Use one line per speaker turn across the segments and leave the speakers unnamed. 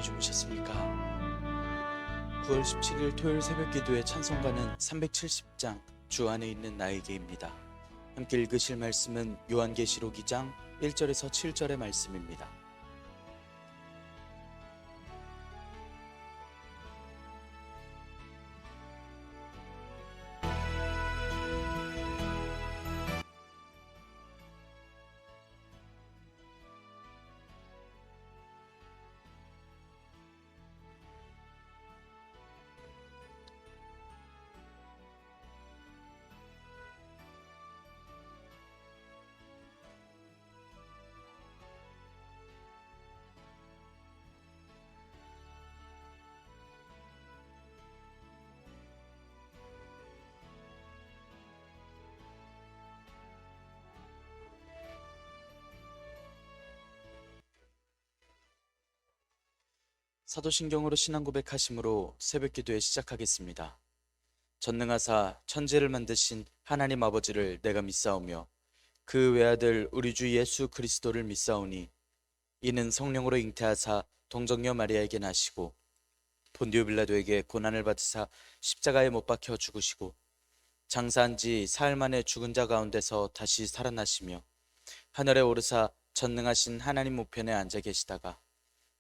주무셨습니까? 9월 17일 토요일 새벽 기도의 찬송가는 370장 주 안에 있는 나에게입니다. 함께 읽으실 말씀은 요한계시록 2장 1절에서 7절의 말씀입니다. 사도신경으로 신앙 고백하심으로 새벽 기도에 시작하겠습니다. 전능하사 천지를 만드신 하나님 아버지를 내가 믿사오며 그 외아들 우리 주 예수 그리스도를 믿사오니 이는 성령으로 잉태하사 동정녀 마리아에게 나시고 본디오 빌라도에게 고난을 받으사 십자가에 못 박혀 죽으시고 장사한 지 사흘 만에 죽은 자 가운데서 다시 살아나시며 하늘에 오르사 전능하신 하나님 우편에 앉아 계시다가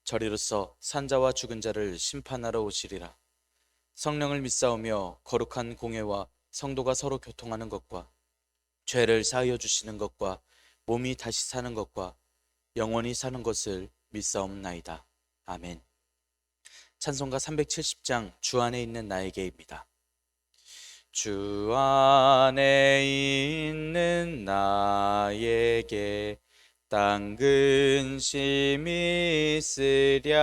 저리로서 산자와 죽은 자를 심판하러 오시리라. 성령을 믿사오며 거룩한 공회와 성도가 서로 교통하는 것과 죄를 사하여 주시는 것과 몸이 다시 사는 것과 영원히 사는 것을 믿사옵나이다. 아멘. 찬송가 370장 주 안에 있는 나에게입니다. 주 안에 있는 나에게 땅 근심 있으랴.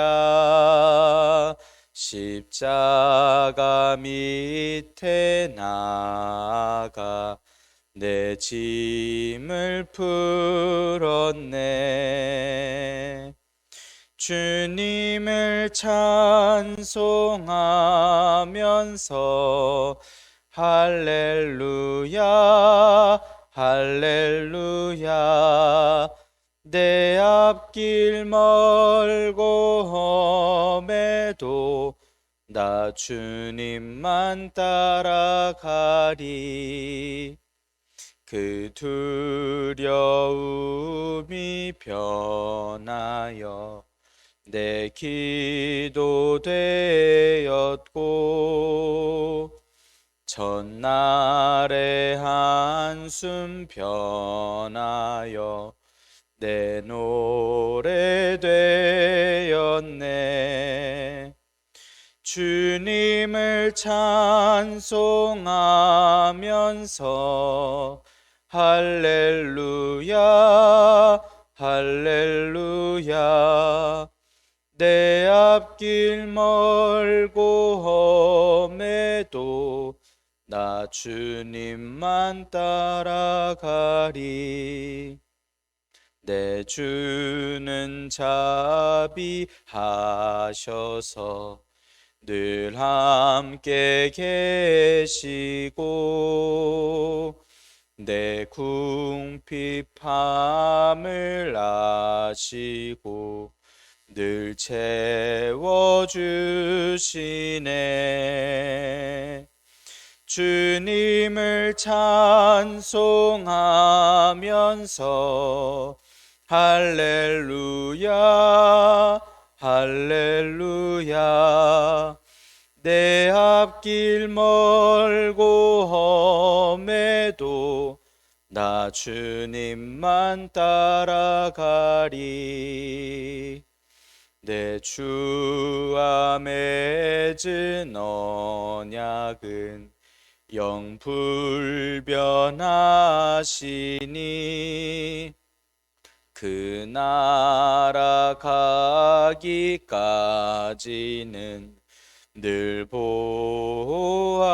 십자가 밑에 나가 내 짐을 풀었네. 주님을 찬송하면서 할렐루야 할렐루야. 내 앞길 멀고 험해도 나 주님만 따라가리. 그 두려움이 변하여 내 기도 되었고 전날의 한숨 변하여 내 노래 되었네. 주님을 찬송하면서 할렐루야 할렐루야. 내 앞길 멀고 험해도 나 주님만 따라가리. 내 주는 자비하셔서 늘 함께 계시고 내 궁핍함을 아시고 늘 채워주시네. 주님을 찬송하면서 할렐루야 할렐루야. 내 앞길 멀고 험해도 나 주님만 따라가리. 내 주와 맺은 언약은 영 불변하시니 그 나라 가기까지는 늘 보호하시네.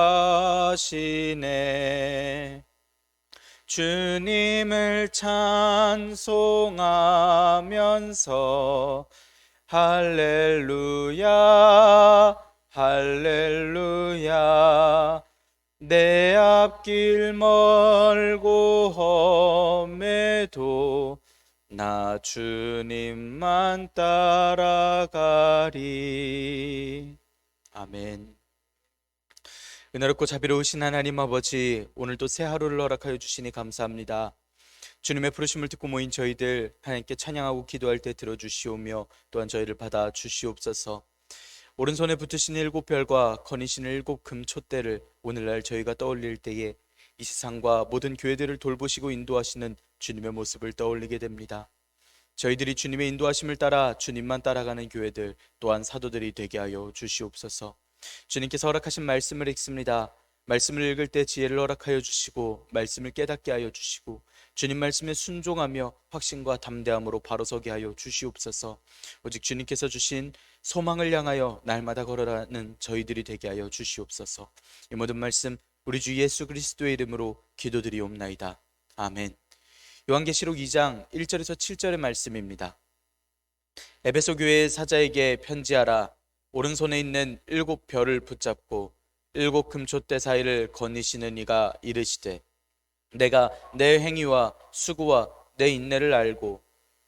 주님을 찬송하면서 할렐루야 할렐루야. 내 앞길 멀고 험해도 나 주님만 따라가리. 아멘. 은혜롭고 자비로우신 하나님 아버지, 오늘도 새 하루를 허락하여 주시니 감사합니다. 주님의 부르심을 듣고 모인 저희들 하나님께 찬양하고 기도할 때 들어주시오며 또한 저희를 받아 주시옵소서. 오른손에 붙으신 일곱 별과 거니시는 일곱 금촛대를 오늘날 저희가 떠올릴 때에 이 세상과 모든 교회들을 돌보시고 인도하시는 주님의 모습을 떠올리게 됩니다. 저희들이 주님의 인도하심을 따라 주님만 따라가는 교회들 또한 사도들이 되게 하여 주시옵소서. 주님께서 허락하신 말씀을 읽습니다. 말씀을 읽을 때 지혜를 허락하여 주시고 말씀을 깨닫게 하여 주시고 주님 말씀에 순종하며 확신과 담대함으로 바로 서게 하여 주시옵소서. 오직 주님께서 주신 소망을 향하여 날마다 걸어가는 저희들이 되게 하여 주시옵소서. 이 모든 말씀 우리 주 예수 그리스도의 이름으로 기도드리옵나이다. 아멘. 요한계시록 2장 1절에서 7절의 말씀입니다. 에베소 교회의 사자에게 편지하라. 오른손에 있는 일곱 별을 붙잡고 일곱 금촛대 사이를 거니시는 이가 이르시되 내가 내 행위와 수고와 내 인내를 알고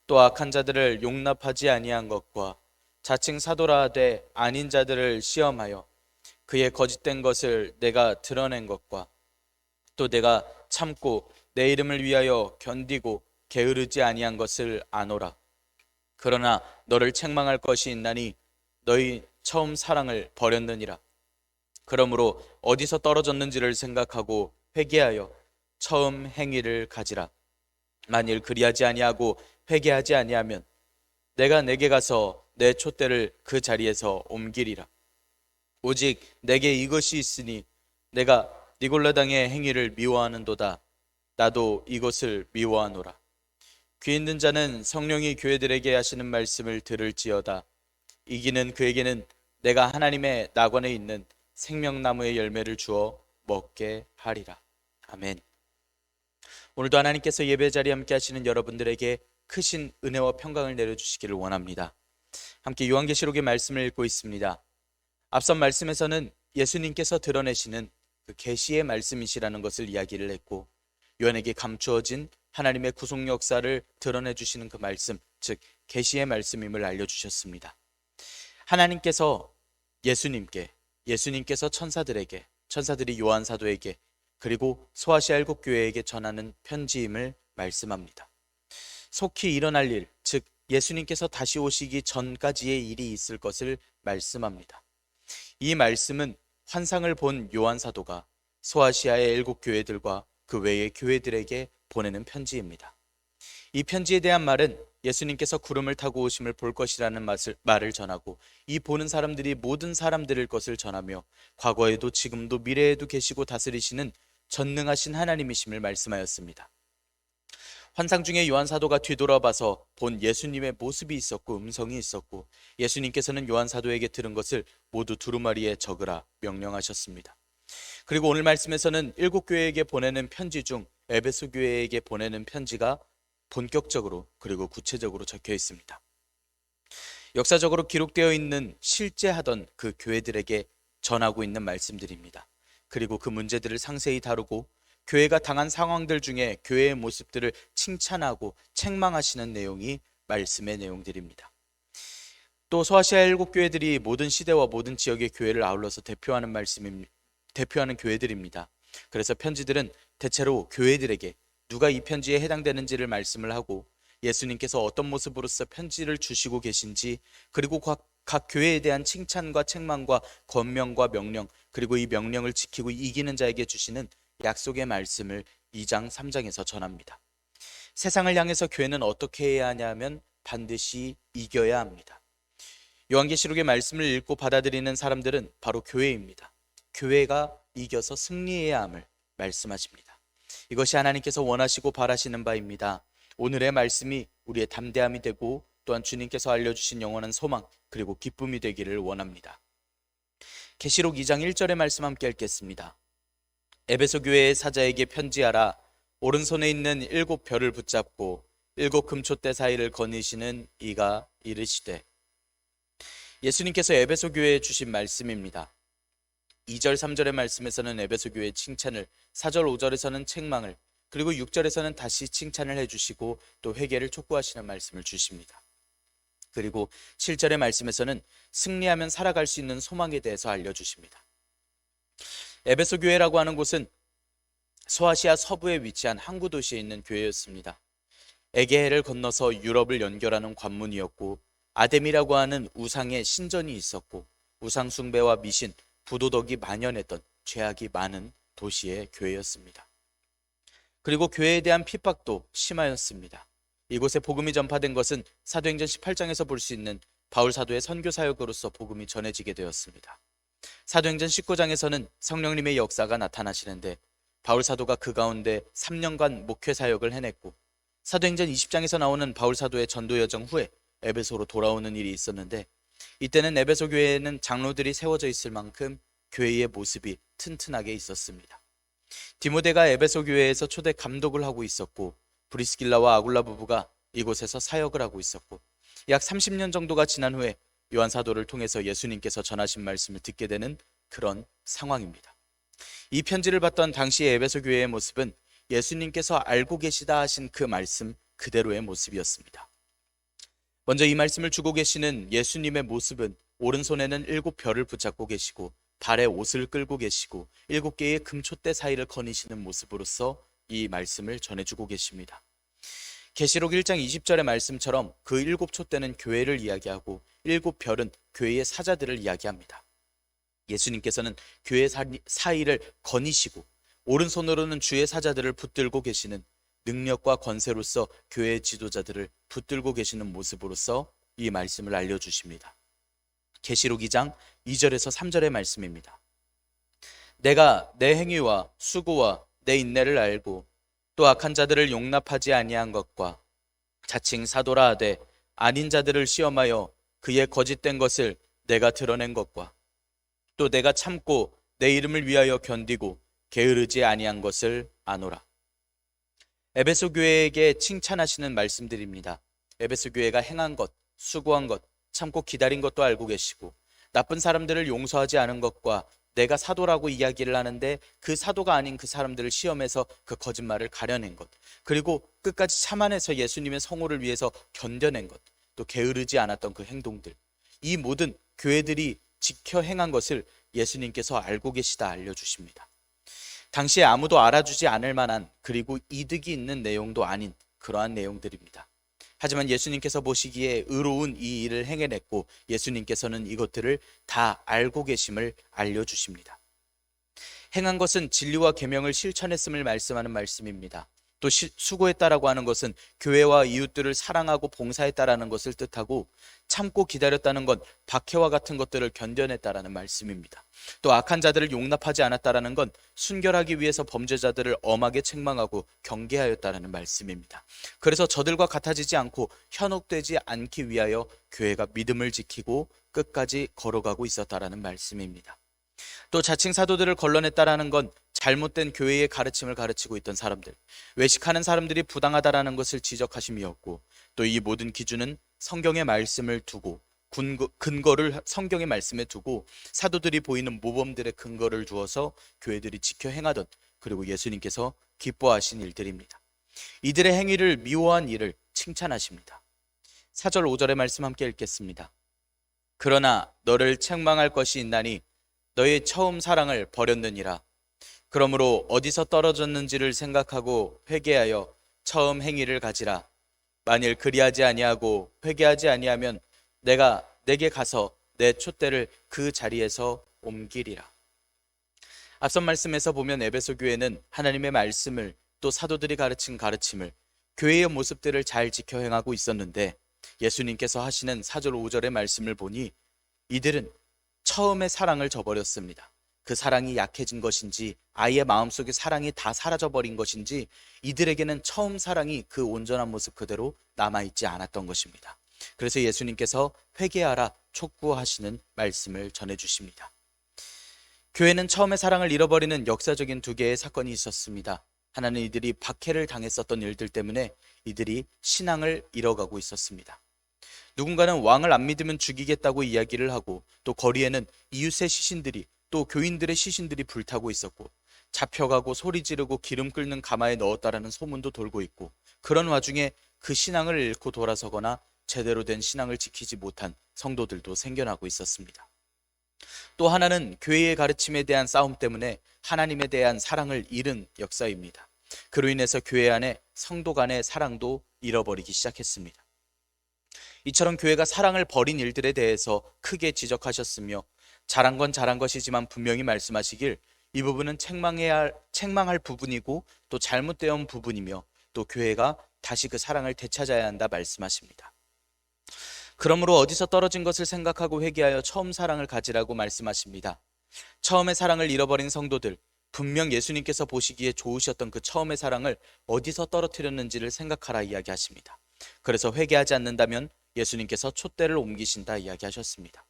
또 악한 자들을 용납하지 아니한 것과 자칭 사도라 하되 아닌 자들을 시험하여 그의 거짓된 것을 내가 드러낸 것과 또 내가 참고 내 이름을 위하여 견디고 게으르지 아니한 것을 아노라. 그러나 너를 책망할 것이 있나니 너희 처음 사랑을 버렸느니라. 그러므로 어디서 떨어졌는지를 생각하고 회개하여 처음 행위를 가지라. 만일 그리하지 아니하고 회개하지 아니하면 내가 내게 가서 내 촛대를 그 자리에서 옮기리라. 오직 내게 이것이 있으니 내가 니골라당의 행위를 미워하는도다. 나도 이것을 미워하노라. 귀 있는 자는 성령이 교회들에게 하시는 말씀을 들을지어다. 이기는 그에게는 내가 하나님의 낙원에 있는 생명나무의 열매를 주어 먹게 하리라. 아멘. 오늘도 하나님께서 예배 자리에 함께 하시는 여러분들에게 크신 은혜와 평강을 내려주시기를 원합니다. 함께 요한계시록의 말씀을 읽고 있습니다. 앞선 말씀에서는 예수님께서 드러내시는 그 계시의 말씀이시라는 것을 이야기를 했고 요한에게 감추어진 하나님의 구속 역사를 드러내 주시는 그 말씀, 즉 계시의 말씀임을 알려주셨습니다. 하나님께서 예수님께서 천사들에게, 천사들이 요한 사도에게 그리고 소아시아 일곱 교회에게 전하는 편지임을 말씀합니다. 속히 일어날 일, 즉 예수님께서 다시 오시기 전까지의 일이 있을 것을 말씀합니다. 이 말씀은 환상을 본 요한 사도가 소아시아의 일곱 교회들과 그 외의 교회들에게 보내는 편지입니다. 이 편지에 대한 말은 예수님께서 구름을 타고 오심을 볼 것이라는 말을 전하고 이 보는 사람들이 모든 사람들일 것을 전하며 과거에도 지금도 미래에도 계시고 다스리시는 전능하신 하나님이심을 말씀하였습니다. 환상 중에 요한 사도가 뒤돌아봐서 본 예수님의 모습이 있었고 음성이 있었고 예수님께서는 요한 사도에게 들은 것을 모두 두루마리에 적으라 명령하셨습니다. 그리고 오늘 말씀에서는 일곱 교회에게 보내는 편지 중 에베소 교회에게 보내는 편지가 본격적으로 그리고 구체적으로 적혀 있습니다. 역사적으로 기록되어 있는 실제 하던 그 교회들에게 전하고 있는 말씀들입니다. 그리고 그 문제들을 상세히 다루고 교회가 당한 상황들 중에 교회의 모습들을 칭찬하고 책망하시는 내용이 말씀의 내용들입니다. 또 소아시아 일곱 교회들이 모든 시대와 모든 지역의 교회를 아울러서 대표하는 교회들입니다. 그래서 편지들은 대체로 교회들에게 누가 이 편지에 해당되는지를 말씀을 하고 예수님께서 어떤 모습으로서 편지를 주시고 계신지 그리고 각 교회에 대한 칭찬과 책망과 권명과 명령 그리고 이 명령을 지키고 이기는 자에게 주시는 약속의 말씀을 2장 3장에서 전합니다. 세상을 향해서 교회는 어떻게 해야 하냐면 반드시 이겨야 합니다. 요한계시록의 말씀을 읽고 받아들이는 사람들은 바로 교회입니다. 교회가 이겨서 승리해야 함을 말씀하십니다. 이것이 하나님께서 원하시고 바라시는 바입니다. 오늘의 말씀이 우리의 담대함이 되고 또한 주님께서 알려주신 영원한 소망 그리고 기쁨이 되기를 원합니다. 계시록 2장 1절의 말씀 함께 읽겠습니다. 에베소 교회의 사자에게 편지하라. 오른손에 있는 일곱 별을 붙잡고 일곱 금촛대 사이를 거니시는 이가 이르시되. 예수님께서 에베소 교회에 주신 말씀입니다. 2절 3절의 말씀에서는 에베소 교회의 칭찬을, 4절 5절에서는 책망을, 그리고 6절에서는 다시 칭찬을 해주시고 또 회개를 촉구하시는 말씀을 주십니다. 그리고 7절의 말씀에서는 승리하면 살아갈 수 있는 소망에 대해서 알려주십니다. 에베소 교회라고 하는 곳은 소아시아 서부에 위치한 항구 도시에 있는 교회였습니다. 에게해를 건너서 유럽을 연결하는 관문이었고, 아뎀이라고 하는 우상의 신전이 있었고, 우상 숭배와 미신, 부도덕이 만연했던 죄악이 많은 도시의 교회였습니다. 그리고 교회에 대한 핍박도 심하였습니다. 이곳에 복음이 전파된 것은 사도행전 18장에서 볼 수 있는 바울 사도의 선교 사역으로서 복음이 전해지게 되었습니다. 사도행전 19장에서는 성령님의 역사가 나타나시는데 바울 사도가 그 가운데 3년간 목회 사역을 해냈고, 사도행전 20장에서 나오는 바울 사도의 전도 여정 후에 에베소로 돌아오는 일이 있었는데, 이때는 에베소 교회에는 장로들이 세워져 있을 만큼 교회의 모습이 튼튼하게 있었습니다. 디모데가 에베소 교회에서 초대 감독을 하고 있었고, 브리스길라와 아굴라 부부가 이곳에서 사역을 하고 있었고, 약 30년 정도가 지난 후에 요한 사도를 통해서 예수님께서 전하신 말씀을 듣게 되는 그런 상황입니다. 이 편지를 받던 당시의 에베소 교회의 모습은 예수님께서 알고 계시다 하신 그 말씀 그대로의 모습이었습니다. 먼저 이 말씀을 주고 계시는 예수님의 모습은 오른손에는 7별을 붙잡고 계시고 발에 옷을 끌고 계시고 7개의 금촛대 사이를 거니시는 모습으로서 이 말씀을 전해주고 계십니다. 계시록 1장 20절의 말씀처럼 그 7촛대는 교회를 이야기하고 7별은 교회의 사자들을 이야기합니다. 예수님께서는 교회 사이를 거니시고 오른손으로는 주의 사자들을 붙들고 계시는 능력과 권세로서 교회의 지도자들을 붙들고 계시는 모습으로서 이 말씀을 알려주십니다. 계시록 2장 2절에서 3절의 말씀입니다. 내가 내 행위와 수고와 내 인내를 알고 또 악한 자들을 용납하지 아니한 것과 자칭 사도라 하되 아닌 자들을 시험하여 그의 거짓된 것을 내가 드러낸 것과 또 내가 참고 내 이름을 위하여 견디고 게으르지 아니한 것을 아노라. 에베소 교회에게 칭찬하시는 말씀들입니다. 에베소 교회가 행한 것, 수고한 것, 참고 기다린 것도 알고 계시고, 나쁜 사람들을 용서하지 않은 것과 내가 사도라고 이야기를 하는데 그 사도가 아닌 그 사람들을 시험해서 그 거짓말을 가려낸 것, 그리고 끝까지 참아내서 예수님의 성호를 위해서 견뎌낸 것, 또 게으르지 않았던 그 행동들, 이 모든 교회들이 지켜 행한 것을 예수님께서 알고 계시다 알려주십니다. 당시에 아무도 알아주지 않을 만한, 그리고 이득이 있는 내용도 아닌 그러한 내용들입니다. 하지만 예수님께서 보시기에 의로운 이 일을 행해냈고 예수님께서는 이것들을 다 알고 계심을 알려주십니다. 행한 것은 진리와 계명을 실천했음을 말씀하는 말씀입니다. 또 수고했다라고 하는 것은 교회와 이웃들을 사랑하고 봉사했다라는 것을 뜻하고, 참고 기다렸다는 건 박해와 같은 것들을 견뎌냈다라는 말씀입니다. 또 악한 자들을 용납하지 않았다라는 건 순결하기 위해서 범죄자들을 엄하게 책망하고 경계하였다라는 말씀입니다. 그래서 저들과 같아지지 않고 현혹되지 않기 위하여 교회가 믿음을 지키고 끝까지 걸어가고 있었다라는 말씀입니다. 또 자칭 사도들을 걸러냈다라는 건 잘못된 교회의 가르침을 가르치고 있던 사람들, 외식하는 사람들이 부당하다라는 것을 지적하심이었고, 또 이 모든 기준은 성경의 말씀을 두고 근거를 성경의 말씀에 두고 사도들이 보이는 모범들의 근거를 두어서 교회들이 지켜 행하던, 그리고 예수님께서 기뻐하신 일들입니다. 이들의 행위를 미워한 일을 칭찬하십니다. 4절 5절의 말씀 함께 읽겠습니다. 그러나 너를 책망할 것이 있나니 너의 처음 사랑을 버렸느니라. 그러므로 어디서 떨어졌는지를 생각하고 회개하여 처음 행위를 가지라. 만일 그리하지 아니하고 회개하지 아니하면 내가 내게 가서 내 촛대를 그 자리에서 옮기리라. 앞선 말씀에서 보면 에베소 교회는 하나님의 말씀을, 또 사도들이 가르친 가르침을, 교회의 모습들을 잘 지켜 행하고 있었는데, 예수님께서 하시는 4절 5절의 말씀을 보니 이들은 처음의 사랑을 저버렸습니다. 그 사랑이 약해진 것인지 아이의 마음속에 사랑이 다 사라져버린 것인지 이들에게는 처음 사랑이 그 온전한 모습 그대로 남아있지 않았던 것입니다. 그래서 예수님께서 회개하라 촉구하시는 말씀을 전해주십니다. 교회는 처음의 사랑을 잃어버리는 역사적인 2개의 사건이 있었습니다. 하나는 이들이 박해를 당했었던 일들 때문에 이들이 신앙을 잃어가고 있었습니다. 누군가는 왕을 안 믿으면 죽이겠다고 이야기를 하고, 또 거리에는 이웃의 시신들이, 또 교인들의 시신들이 불타고 있었고, 잡혀가고 소리 지르고 기름 끓는 가마에 넣었다라는 소문도 돌고 있고, 그런 와중에 그 신앙을 잃고 돌아서거나 제대로 된 신앙을 지키지 못한 성도들도 생겨나고 있었습니다. 또 하나는 교회의 가르침에 대한 싸움 때문에 하나님에 대한 사랑을 잃은 역사입니다. 그로 인해서 교회 안에 성도 간의 사랑도 잃어버리기 시작했습니다. 이처럼 교회가 사랑을 버린 일들에 대해서 크게 지적하셨으며, 잘한 건 잘한 것이지만 분명히 말씀하시길 이 부분은 책망할 부분이고 또 잘못되어 온 부분이며, 또 교회가 다시 그 사랑을 되찾아야 한다 말씀하십니다. 그러므로 어디서 떨어진 것을 생각하고 회개하여 처음 사랑을 가지라고 말씀하십니다. 처음의 사랑을 잃어버린 성도들, 분명 예수님께서 보시기에 좋으셨던 그 처음의 사랑을 어디서 떨어뜨렸는지를 생각하라 이야기하십니다. 그래서 회개하지 않는다면 예수님께서 촛대를 옮기신다 이야기하셨습니다.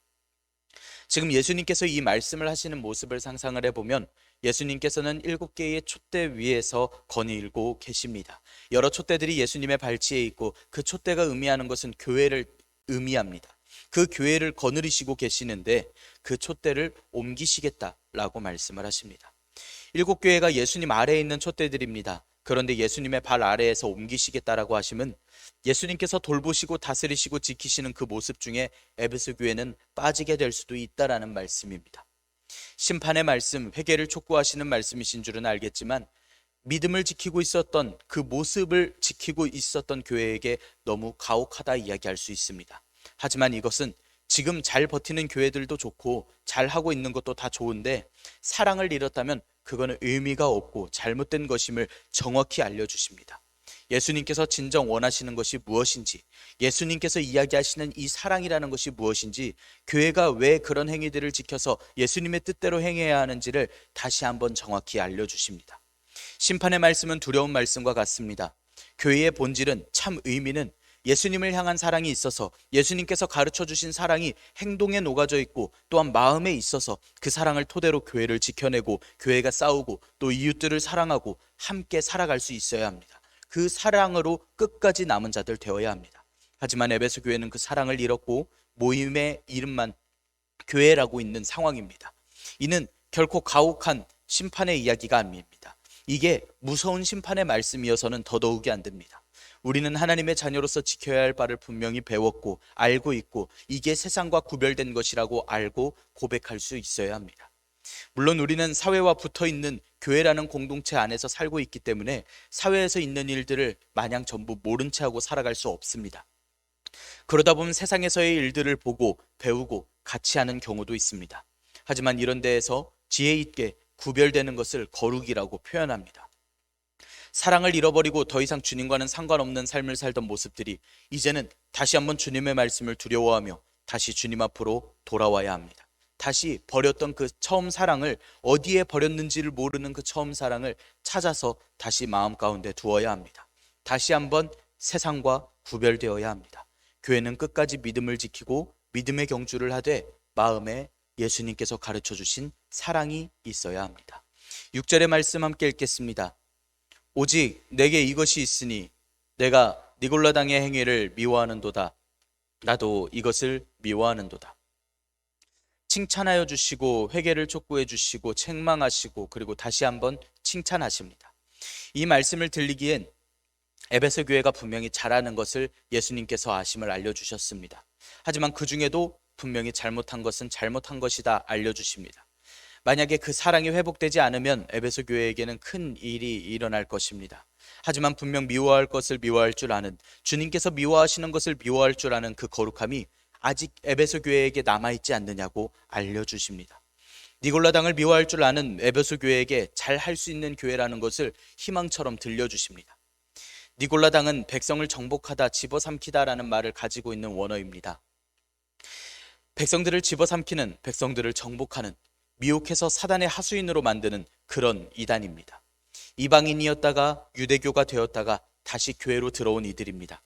지금 예수님께서 이 말씀을 하시는 모습을 상상을 해보면 예수님께서는 7개의 촛대 위에서 거닐고 계십니다. 여러 촛대들이 예수님의 발치에 있고, 그 촛대가 의미하는 것은 교회를 의미합니다. 그 교회를 거느리시고 계시는데 그 촛대를 옮기시겠다라고 말씀을 하십니다. 7교회가 예수님 아래에 있는 촛대들입니다. 그런데 예수님의 발 아래에서 옮기시겠다라고 하시면 예수님께서 돌보시고 다스리시고 지키시는 그 모습 중에 에베소 교회는 빠지게 될 수도 있다라는 말씀입니다. 심판의 말씀, 회개를 촉구하시는 말씀이신 줄은 알겠지만 믿음을 지키고 있었던 그 모습을 지키고 있었던 교회에게 너무 가혹하다 이야기할 수 있습니다. 하지만 이것은 지금 잘 버티는 교회들도 좋고 잘하고 있는 것도 다 좋은데, 사랑을 잃었다면 그거는 의미가 없고 잘못된 것임을 정확히 알려주십니다. 예수님께서 진정 원하시는 것이 무엇인지, 예수님께서 이야기하시는 이 사랑이라는 것이 무엇인지, 교회가 왜 그런 행위들을 지켜서 예수님의 뜻대로 행해야 하는지를 다시 한번 정확히 알려주십니다. 심판의 말씀은 두려운 말씀과 같습니다. 교회의 본질은, 참 의미는 예수님을 향한 사랑이 있어서 예수님께서 가르쳐 주신 사랑이 행동에 녹아져 있고, 또한 마음에 있어서 그 사랑을 토대로 교회를 지켜내고, 교회가 싸우고 또 이웃들을 사랑하고 함께 살아갈 수 있어야 합니다. 그 사랑으로 끝까지 남은 자들 되어야 합니다. 하지만 에베소 교회는 그 사랑을 잃었고 모임의 이름만 교회라고 있는 상황입니다. 이는 결코 가혹한 심판의 이야기가 아닙니다. 이게 무서운 심판의 말씀이어서는 더더욱이 안 됩니다. 우리는 하나님의 자녀로서 지켜야 할 바를 분명히 배웠고 알고 있고, 이게 세상과 구별된 것이라고 알고 고백할 수 있어야 합니다. 물론 우리는 사회와 붙어있는 교회라는 공동체 안에서 살고 있기 때문에 사회에서 있는 일들을 마냥 전부 모른 채 하고 살아갈 수 없습니다. 그러다 보면 세상에서의 일들을 보고 배우고 같이 하는 경우도 있습니다. 하지만 이런 데에서 지혜 있게 구별되는 것을 거룩이라고 표현합니다. 사랑을 잃어버리고 더 이상 주님과는 상관없는 삶을 살던 모습들이 이제는 다시 한번 주님의 말씀을 두려워하며 다시 주님 앞으로 돌아와야 합니다. 다시 버렸던 그 처음 사랑을, 어디에 버렸는지를 모르는 그 처음 사랑을 찾아서 다시 마음 가운데 두어야 합니다. 다시 한번 세상과 구별되어야 합니다. 교회는 끝까지 믿음을 지키고 믿음의 경주를 하되 마음에 예수님께서 가르쳐 주신 사랑이 있어야 합니다. 6절의 말씀 함께 읽겠습니다. 오직 내게 이것이 있으니 내가 니골라당의 행위를 미워하는도다. 나도 이것을 미워하는도다. 칭찬하여 주시고 회개를 촉구해 주시고 책망하시고 그리고 다시 한번 칭찬하십니다. 이 말씀을 들리기엔 에베소 교회가 분명히 잘하는 것을 예수님께서 아심을 알려주셨습니다. 하지만 그 중에도 분명히 잘못한 것은 잘못한 것이다 알려주십니다. 만약에 그 사랑이 회복되지 않으면 에베소 교회에게는 큰 일이 일어날 것입니다. 하지만 분명 미워할 것을 미워할 줄 아는, 주님께서 미워하시는 것을 미워할 줄 아는 그 거룩함이 아직 에베소 교회에게 남아있지 않느냐고 알려주십니다. 니골라당을 미워할 줄 아는 에베소 교회에게 잘 할 수 있는 교회라는 것을 희망처럼 들려주십니다. 니골라당은 백성을 정복하다, 집어삼키다라는 말을 가지고 있는 원어입니다. 백성들을 집어삼키는, 백성들을 정복하는, 미혹해서 사단의 하수인으로 만드는 그런 이단입니다. 이방인이었다가 유대교가 되었다가 다시 교회로 들어온 이들입니다.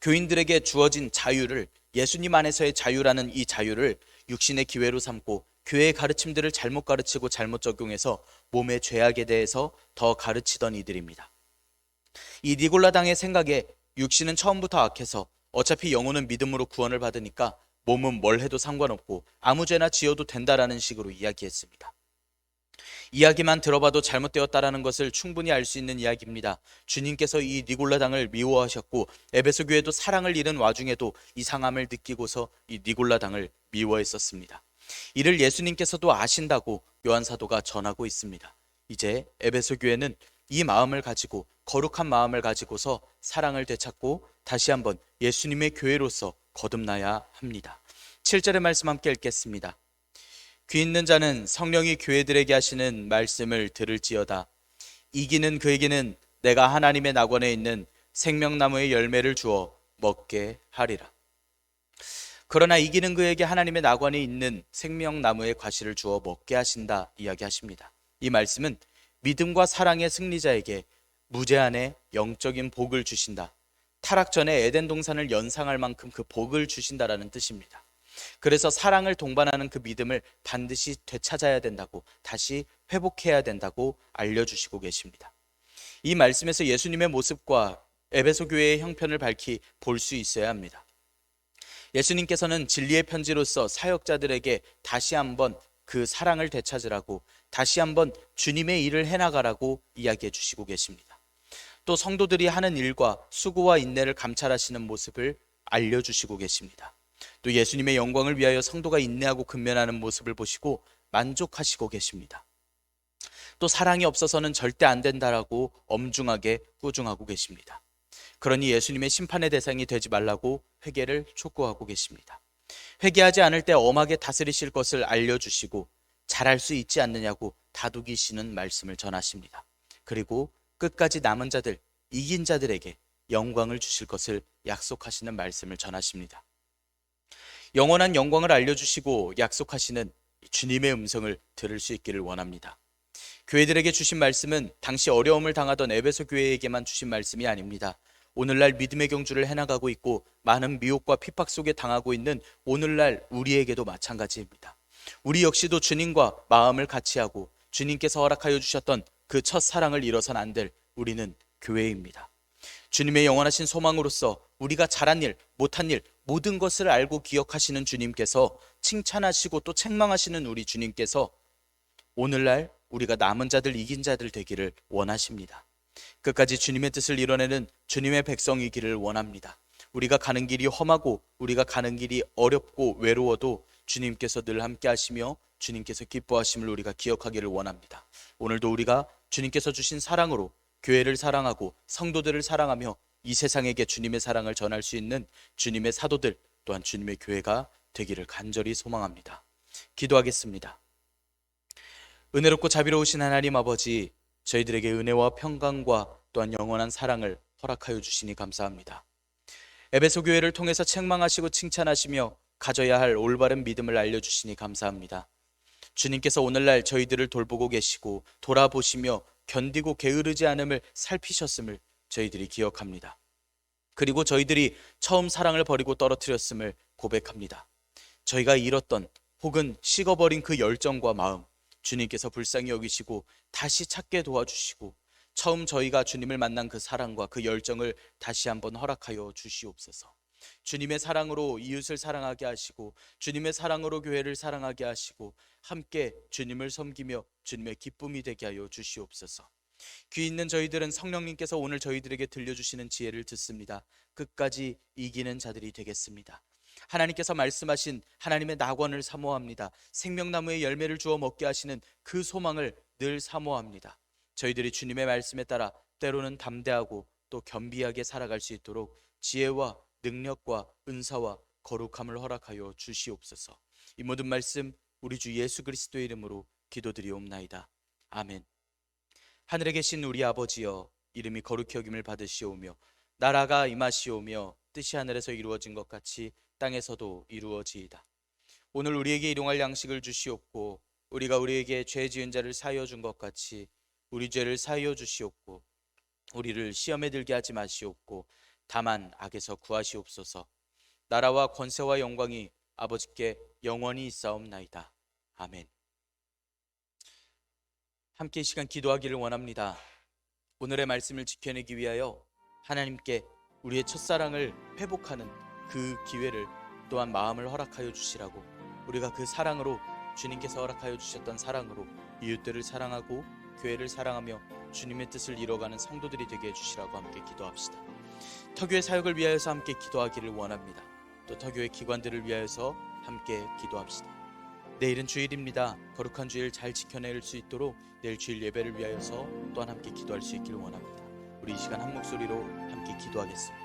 교인들에게 주어진 자유를, 예수님 안에서의 자유라는 이 자유를 육신의 기회로 삼고 교회의 가르침들을 잘못 가르치고 잘못 적용해서 몸의 죄악에 대해서 더 가르치던 이들입니다. 이 니골라당의 생각에 육신은 처음부터 악해서 어차피 영혼은 믿음으로 구원을 받으니까 몸은 뭘 해도 상관없고 아무 죄나 지어도 된다라는 식으로 이야기했습니다. 이야기만 들어봐도 잘못되었다라는 것을 충분히 알 수 있는 이야기입니다. 주님께서 이 니골라당을 미워하셨고 에베소 교회도 사랑을 잃은 와중에도 이상함을 느끼고서 이 니골라당을 미워했었습니다. 이를 예수님께서도 아신다고 요한 사도가 전하고 있습니다. 이제 에베소 교회는 이 마음을 가지고, 거룩한 마음을 가지고서 사랑을 되찾고 다시 한번 예수님의 교회로서 거듭나야 합니다. 7절의 말씀 함께 읽겠습니다. 귀 있는 자는 성령이 교회들에게 하시는 말씀을 들을지어다. 이기는 그에게는 내가 하나님의 낙원에 있는 생명나무의 열매를 주어 먹게 하리라. 그러나 이기는 그에게 하나님의 낙원에 있는 생명나무의 과실을 주어 먹게 하신다 이야기하십니다. 이 말씀은 믿음과 사랑의 승리자에게 무제한의 영적인 복을 주신다, 타락 전에 에덴 동산을 연상할 만큼 그 복을 주신다라는 뜻입니다. 그래서 사랑을 동반하는 그 믿음을 반드시 되찾아야 된다고, 다시 회복해야 된다고 알려주시고 계십니다. 이 말씀에서 예수님의 모습과 에베소 교회의 형편을 밝히 볼 수 있어야 합니다. 예수님께서는 진리의 편지로서 사역자들에게 다시 한번 그 사랑을 되찾으라고, 다시 한번 주님의 일을 해나가라고 이야기해 주시고 계십니다. 또 성도들이 하는 일과 수고와 인내를 감찰하시는 모습을 알려주시고 계십니다. 또 예수님의 영광을 위하여 성도가 인내하고 근면하는 모습을 보시고 만족하시고 계십니다. 또 사랑이 없어서는 절대 안 된다라고 엄중하게 꾸중하고 계십니다. 그러니 예수님의 심판의 대상이 되지 말라고 회개를 촉구하고 계십니다. 회개하지 않을 때 엄하게 다스리실 것을 알려주시고 잘할 수 있지 않느냐고 다독이시는 말씀을 전하십니다. 그리고 끝까지 남은 자들, 이긴 자들에게 영광을 주실 것을 약속하시는 말씀을 전하십니다. 영원한 영광을 알려주시고 약속하시는 주님의 음성을 들을 수 있기를 원합니다. 교회들에게 주신 말씀은 당시 어려움을 당하던 에베소 교회에게만 주신 말씀이 아닙니다. 오늘날 믿음의 경주를 해나가고 있고 많은 미혹과 핍박 속에 당하고 있는 오늘날 우리에게도 마찬가지입니다. 우리 역시도 주님과 마음을 같이 하고 주님께서 허락하여 주셨던 그 첫 사랑을 잃어선 안 될 우리는 교회입니다. 주님의 영원하신 소망으로서 우리가 잘한 일, 못한 일, 모든 것을 알고 기억하시는 주님께서, 칭찬하시고 또 책망하시는 우리 주님께서 오늘날 우리가 남은 자들, 이긴 자들 되기를 원하십니다. 끝까지 주님의 뜻을 이뤄내는 주님의 백성이기를 원합니다. 우리가 가는 길이 험하고 우리가 가는 길이 어렵고 외로워도 주님께서 늘 함께 하시며 주님께서 기뻐하심을 우리가 기억하기를 원합니다. 오늘도 우리가 주님께서 주신 사랑으로 교회를 사랑하고 성도들을 사랑하며 이 세상에게 주님의 사랑을 전할 수 있는 주님의 사도들, 또한 주님의 교회가 되기를 간절히 소망합니다. 기도하겠습니다. 은혜롭고 자비로우신 하나님 아버지, 저희들에게 은혜와 평강과 또한 영원한 사랑을 허락하여 주시니 감사합니다. 에베소 교회를 통해서 책망하시고 칭찬하시며 가져야 할 올바른 믿음을 알려주시니 감사합니다. 주님께서 오늘날 저희들을 돌보고 계시고 돌아보시며 견디고 게으르지 않음을 살피셨음을 저희들이 기억합니다. 그리고 저희들이 처음 사랑을 버리고 떨어뜨렸음을 고백합니다. 저희가 잃었던 혹은 식어버린 그 열정과 마음, 주님께서 불쌍히 여기시고 다시 찾게 도와주시고 처음 저희가 주님을 만난 그 사랑과 그 열정을 다시 한번 허락하여 주시옵소서. 주님의 사랑으로 이웃을 사랑하게 하시고 주님의 사랑으로 교회를 사랑하게 하시고 함께 주님을 섬기며 주님의 기쁨이 되게 하여 주시옵소서. 귀 있는 저희들은 성령님께서 오늘 저희들에게 들려주시는 지혜를 듣습니다. 끝까지 이기는 자들이 되겠습니다. 하나님께서 말씀하신 하나님의 낙원을 사모합니다. 생명나무의 열매를 주어 먹게 하시는 그 소망을 늘 사모합니다. 저희들이 주님의 말씀에 따라 때로는 담대하고 또 겸비하게 살아갈 수 있도록 지혜와 능력과 은사와 거룩함을 허락하여 주시옵소서. 이 모든 말씀 우리 주 예수 그리스도의 이름으로 기도드리옵나이다. 아멘. 하늘에 계신 우리 아버지여, 이름이 거룩히 여김을 받으시오며 나라가 임하시오며 뜻이 하늘에서 이루어진 것 같이 땅에서도 이루어지이다. 오늘 우리에게 일용할 양식을 주시옵고 우리가 우리에게 죄 지은 자를 사하여 준 것 같이 우리 죄를 사하여 주시옵고 우리를 시험에 들게 하지 마시옵고 다만 악에서 구하시옵소서. 나라와 권세와 영광이 아버지께 영원히 있사옵나이다. 아멘. 함께 이 시간 기도하기를 원합니다. 오늘의 말씀을 지켜내기 위하여 하나님께 우리의 첫사랑을 회복하는 그 기회를 또한 마음을 허락하여 주시라고, 우리가 그 사랑으로 주님께서 허락하여 주셨던 사랑으로 이웃들을 사랑하고 교회를 사랑하며 주님의 뜻을 이뤄가는 성도들이 되게 해주시라고 함께 기도합시다. 터교의 사역을 위하여서 함께 기도하기를 원합니다. 또 터교의 기관들을 위하여서 함께 기도합시다. 내일은 주일입니다. 거룩한 주일 잘 지켜낼 수 있도록 내일 주일 예배를 위하여서 또한 함께 기도할 수 있기를 원합니다. 우리 이 시간 한 목소리로 함께 기도하겠습니다.